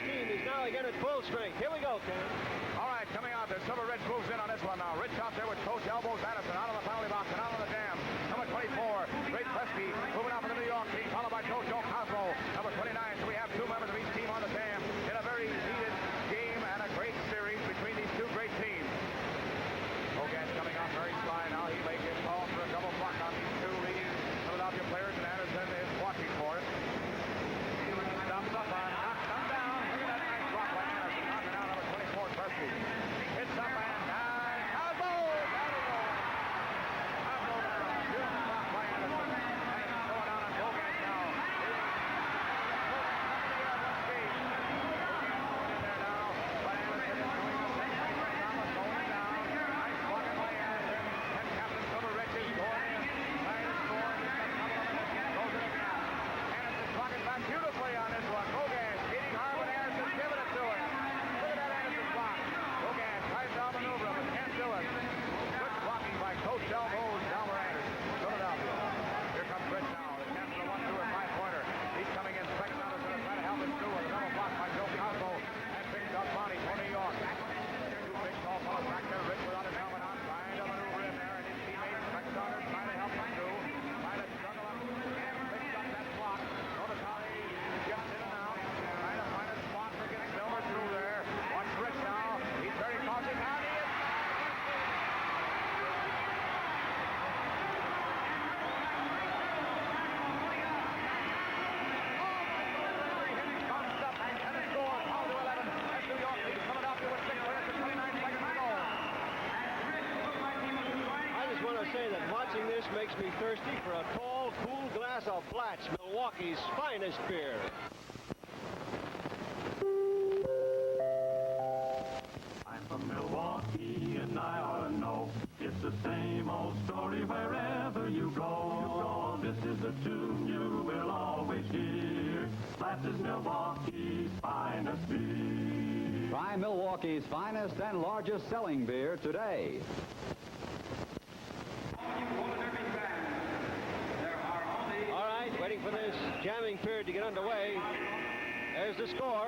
team is now again at full strength. Here we go, Ken. All right, coming out there. Silver Ridge moves in on this one now. Rich out there with Coach elbows Madison out of the penalty box and out of the jam. Number 24, Great Presky, moving out for the New York team, followed by Coach Cosmo. Number 29, so we have 2 members of each team on the jam in a very heated game and a great series between these 2 great teams. Hogan's coming off very sly now. He may get called for a double block on these 2 leading Philadelphia players, and Anderson is watching for it. Stops up on, knocks them down. Look at that nice block by Anderson. Knocking out number 24, Presky. Hits up and down. Cosmo! Down he goes. Cosmo down. Beautiful block by Anderson. And it's going down on Hogan now. Beautifully on this one. Hogan hitting hard when Anderson's giving it to him. Look at that Anderson block. Hogan tries to outmaneuver him, but can't do it. Good blocking by Coach Elbows, Delmer Anderson. Philadelphia. Here comes Rich now. The chance for 1-2 and 5-pointer. He's coming in. Spec Saunders going to try to help him through with a double block by Joe Cosmo. And picks up Bonnie for New York. 2 big tall fellows back there. Rich without his helmet on, trying to maneuver in there. And his teammate Spec Saunders trying to help him through. Trying to struggle up and picks up that block. Notice how he gets in and out, trying to find a spot for getting Delmer through there. Watch Rich now. He's very cautious. Out he is. Comes up and it scores. How to 11. That's New York. He's coming up here with 6 minutes and 29 seconds to go. I just want to say that watching this makes me thirsty for a tall, cool glass of Blatch, Milwaukee's finest beer. I'm from Milwaukee and I ought to know it's the same old story wherever you go. This is a tune you will always hear. Blatch is Milwaukee's finest beer. Try Milwaukee's finest and largest selling beer today. All right, waiting for this jamming period to get underway. There's the score.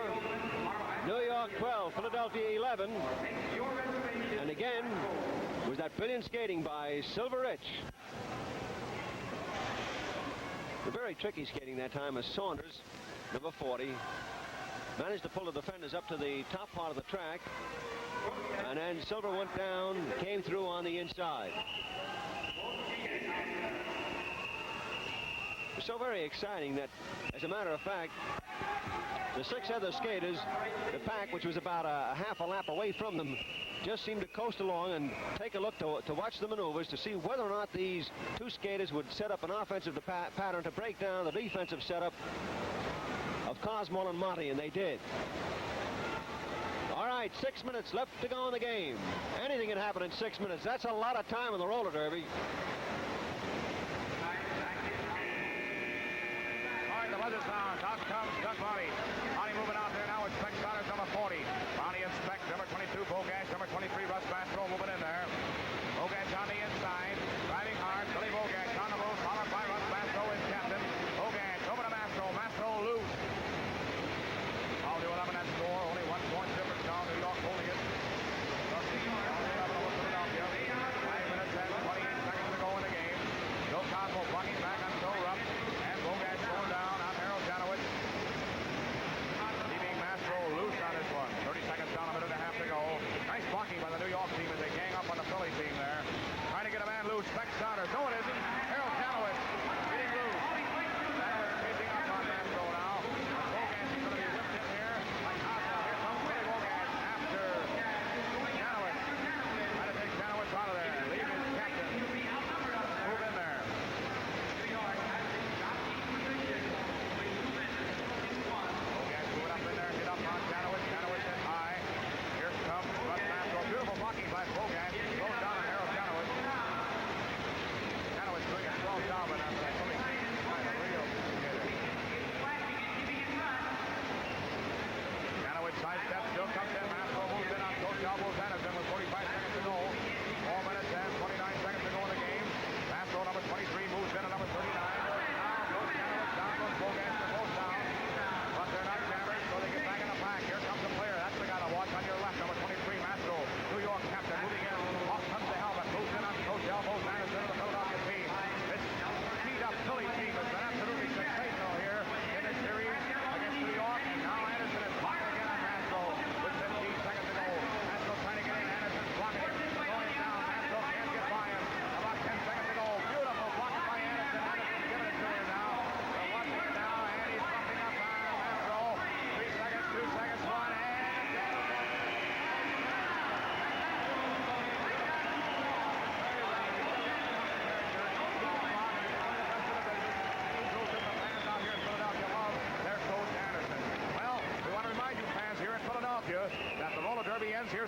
New York 12, Philadelphia 11. And again, was that brilliant skating by Silver Rich. The very tricky skating that time as Saunders, number 40, managed to pull the defenders up to the top part of the track. And then Silver went down, came through on the inside. So very exciting that, as a matter of fact, the 6 other skaters, the pack, which was about a half a lap away from them, just seemed to coast along and take a look to watch the maneuvers to see whether or not these 2 skaters would set up an offensive pattern to break down the defensive setup of Cosmo and Monty, and they did. All right, 6 minutes left to go in the game. Anything can happen in 6 minutes. That's a lot of time in the roller derby. The weather's down. Out comes Doug Bonnie. Bonnie moving out there now with Spec Saunders, number 40. Bonnie and Spec, number 22, Bogash, number 23, Russ Mastro moving in there. Bogash on the inside, driving hard. Billy Bogash on the move, followed by Russ Mastro as captain. Bogash over to Mastro. Mastro loose. All the 11 that score. Only 1 point difference now. New York holding it. All the 11 over Philadelphia. 5 minutes and 28 seconds to go in the game. Joe Cosmo blocking back on Joe Rupp. And Bogash going down on Harold Janowitz. Leaving Mastro loose on this one. 30 seconds down, a minute and a half to go. Nice blocking by the New York team as they gang up on the Philly team there. Trying to get a man loose. Spec Saunders. No, it isn't. Harold Janowitz getting loose. Janowitz chasing up on Mastro now. Bogash is going to be whipped in here by Cosmo. Here comes Billy Bogash after Janowitz. Trying to take Janowitz out of there. Leave his captain. Move in there. Janowitz. Janowitz hit high. Here comes Russ Mastro. Beautiful blocking by Bogash. Goes down on Harold Janowitz.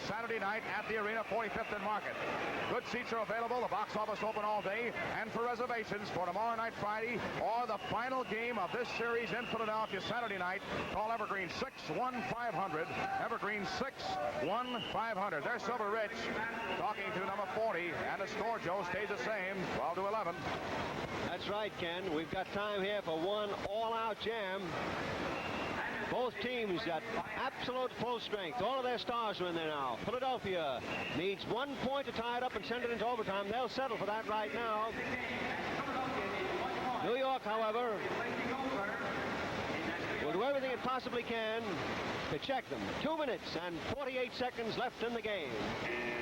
Saturday night at the arena, 45th and Market. Good seats are available. The box office open all day. And for reservations for tomorrow night, Friday, or the final game of this series in Philadelphia Saturday night, call Evergreen 61500. Evergreen 61500. There's Silver Rich talking to number 40, and the score, Joe, stays the same, 12-11. That's right, Ken. We've got time here for one all-out jam. Both teams got absolute full strength. All of their stars are in there now. Philadelphia needs 1 point to tie it up and send it into overtime. They'll settle for that right now. New York, however, will do everything it possibly can to check them. 2 minutes and 48 seconds left in the game.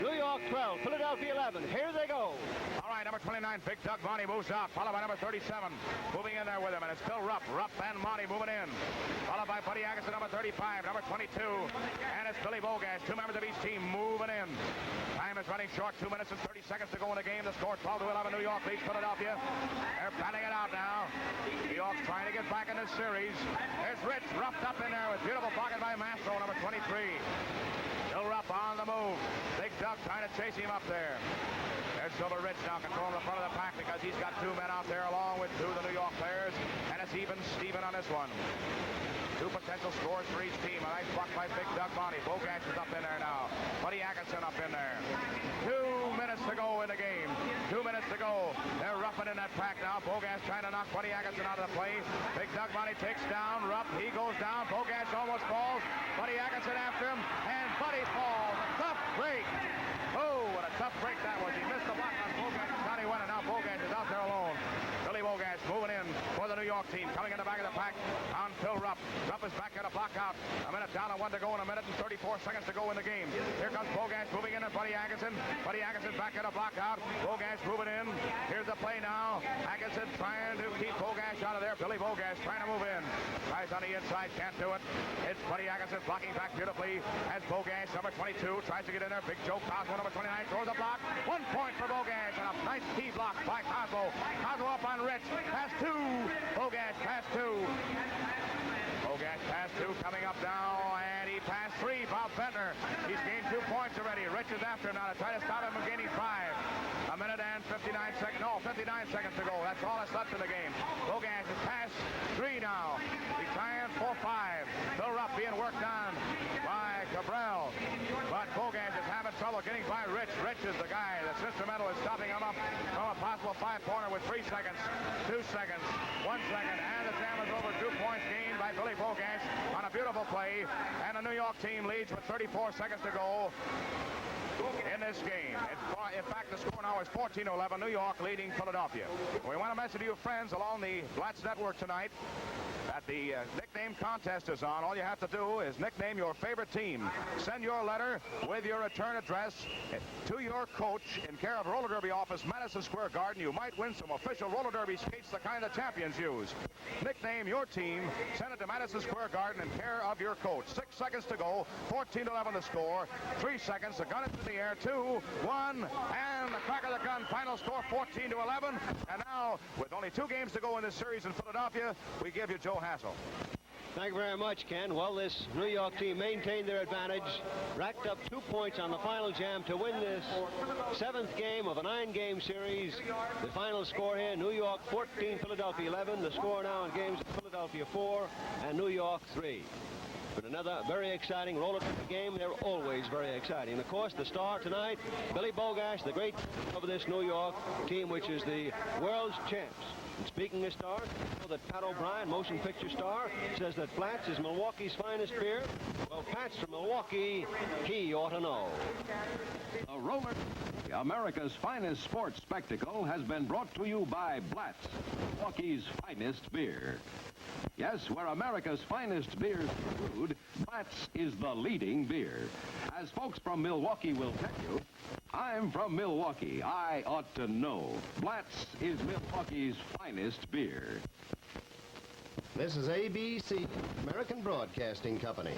New York 12, Philadelphia 11. Here they go. All right, number 29, Big Doug Monty moves out, followed by number 37. Moving in there with him, and it's still Rupp. Rupp and Monty moving in. Followed by Buddy Agassiz, number 35, number 22. And it's Billy Bogash, 2 members of each team moving in. Time is running short, 2 minutes and 30 seconds to go in the game. The score 12-11, New York leads Philadelphia. They're batting it out now. New York's trying to get back in this series. There's Rich, roughed up in there with beautiful pocket by Mastro, number 23. Still Rupp on the move. Big Doug trying to chase him up there. There's Silver Rich now controlling the front of the pack because he's got 2 men out there along with 2 of the New York players. And it's even Steven on this one. 2 potential scores for each team. A nice block by Big Doug Monty. Bogash is up in there now. Buddy Atkinson up in there. 2 minutes to go in the game. 2 minutes to go. They're roughing in that pack now. Bogash trying to knock Buddy Atkinson out of the play. Big Doug Monty takes down Rupp. He goes down. Bogash almost falls. Buddy Atkinson after him. And Buddy falls. A tough break. Oh, what a tough break that was. He missed the block on Bogash. Johnny went, and now Bogash is out there alone. Billy Bogash moving in for the New York team. Coming in the back of the pack on Phil Rupp. Rupp is back at a block out. A minute down and 1 to go in a minute and 34 seconds to go in the game. Here comes Bogash moving in and Buddy Atkinson. Buddy Atkinson back at a block out. Bogash moving in. Here's the play now. Atkinson trying to keep Bogash out of there. Billy Bogash trying to move in. Tries on the inside, can't do it. It's Buddy Atkinson blocking back beautifully as Bogash, number 22, tries to get in there. Big Joe Cosmo, number 29, throws a block. 1 point for Bogash and a nice key block by Cosmo. Cosmo up on Rich. Pass 2. Bogash pass 2. Bogash pass 2 coming up now, and he passed 3. Bob Bentner. He's gained 2 points already. Rich is after him now to try to stop him from gaining 5. A minute and 59 seconds. No, 59 seconds to go. That's all that's left in the game. Bogash has passed 3 now. He's trying for 5. Phil Rupp being worked on by Cabral. But Bogash is having trouble getting by Rich. Rich is the guy that's instrumental in stopping him up from a possible 5-pointer with 3 seconds, 2 seconds, 1 second, and the jam is over. 2 points gained by Billy Bogash on a beautiful play, and the New York team leads with 34 seconds to go in this game. In fact, the score now is 14-11, New York leading Philadelphia. We want to mention to you friends along the Blatz Network tonight that the nickname contest is on. All you have to do is nickname your favorite team. Send your letter with your return address to your coach in care of Roller Derby office, Madison Square Garden. You might win some official Roller Derby skates, the kind the champions use. Nickname your team. Send it to Madison Square Garden in care of your coach. 6 seconds to go. 14-11 the score. 3 seconds. The gun is in the air. 2, 1, and the crack of the gun. Final score 14-11. And now, with only 2 games to go in this series in Philadelphia, we give you Joe Hassel. Thank you very much, Ken. Well, this New York team maintained their advantage, racked up 2 points on the final jam to win this 7th game of a 9-game series. The final score here, New York 14, Philadelphia 11. The score now in games, Philadelphia 4 and New York 3. But another very exciting roller game. They're always very exciting. And of course, the star tonight, Billy Bogash, the great of this New York team, which is the world's champs. And speaking of stars, you know that Pat O'Brien, motion picture star, says that Blatz is Milwaukee's finest beer. Well, Pat's from Milwaukee. He ought to know. The Roller, America's finest sports spectacle, has been brought to you by Blatz, Milwaukee's finest beer. Yes, where America's finest beers are brewed, Blatz is the leading beer. As folks from Milwaukee will tell you, I'm from Milwaukee. I ought to know. Blatz is Milwaukee's finest beer. This is ABC, American Broadcasting Company.